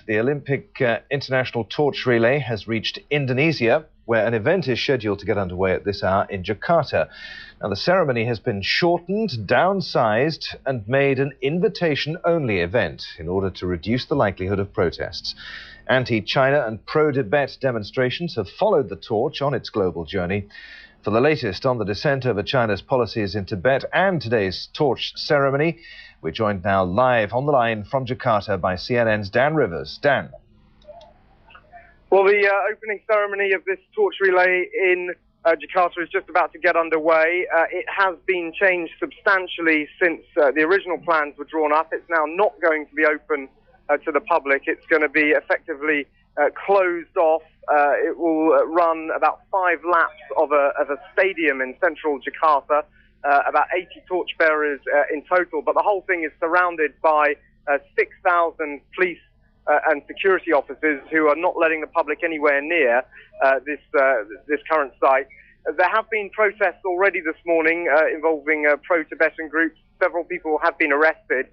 The Olympic International Torch Relay has reached Indonesia, where an event is scheduled to get underway at this hour in Jakarta. Now, the ceremony has been shortened, downsized, and made an invitation-only event in order to reduce the likelihood of protests. Anti-China and pro-Tibet demonstrations have followed the torch on its global journey. For the latest on the dissent over China's policies in Tibet and today's torch ceremony, we're joined now live on the line from Jakarta by CNN's Dan Rivers. Dan. Well, the opening ceremony of this torch relay in Jakarta is just about to get underway. It has been changed substantially since the original plans were drawn up. It's now not going to be open to the public. It's going to be effectively closed off. It will run about 5 laps of a stadium in central Jakarta, about 80 torchbearers in total. But the whole thing is surrounded by 6,000 police and security officers who are not letting the public anywhere near this current site. There have been protests already this morning involving pro-Tibetan groups. Several people have been arrested.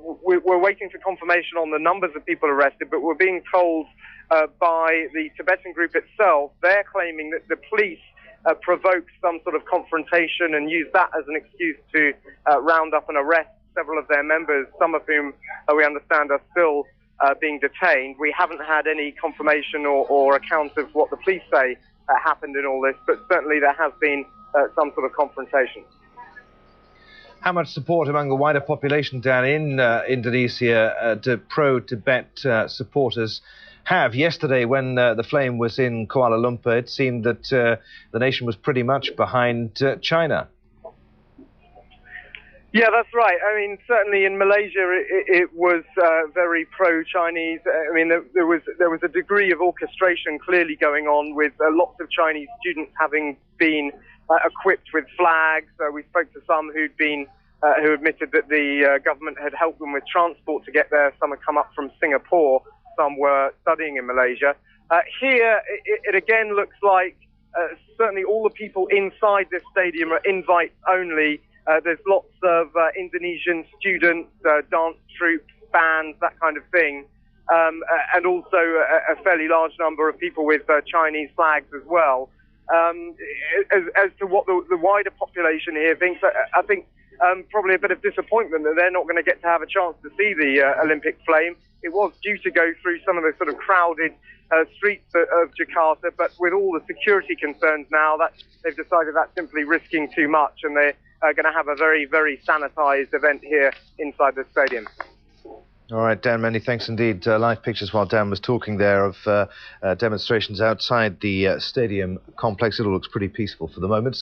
We're waiting for confirmation on the numbers of people arrested, but we're being told by the Tibetan group itself, they're claiming that the police provoked some sort of confrontation and used that as an excuse to round up and arrest several of their members, some of whom we understand are still being detained. We haven't had any confirmation or account of what the police say happened in all this, but certainly there has been some sort of confrontation. How much support among the wider population down in Indonesia do pro-Tibet supporters have? Yesterday, when the flame was in Kuala Lumpur, it seemed that the nation was pretty much behind China. Yeah, that's right. I mean, certainly in Malaysia, it was very pro-Chinese. I mean, there was a degree of orchestration clearly going on, with lots of Chinese students having been equipped with flags. We spoke to some who admitted that the government had helped them with transport to get there. Some had come up from Singapore. Some were studying in Malaysia. Here, it again looks like certainly all the people inside this stadium are invite only. There's lots of Indonesian students, dance troupes, bands, that kind of thing, and also a fairly large number of people with Chinese flags as well. As to what the wider population here thinks, I think probably a bit of disappointment that they're not going to get to have a chance to see the Olympic flame. It was due to go through some of the sort of crowded streets of Jakarta, but with all the security concerns now, that they've decided that's simply risking too much, and they're going to have a very, very sanitized event here inside the stadium. All right, Dan, many thanks indeed. Live pictures while Dan was talking there of demonstrations outside the stadium complex. It all looks pretty peaceful for the moment.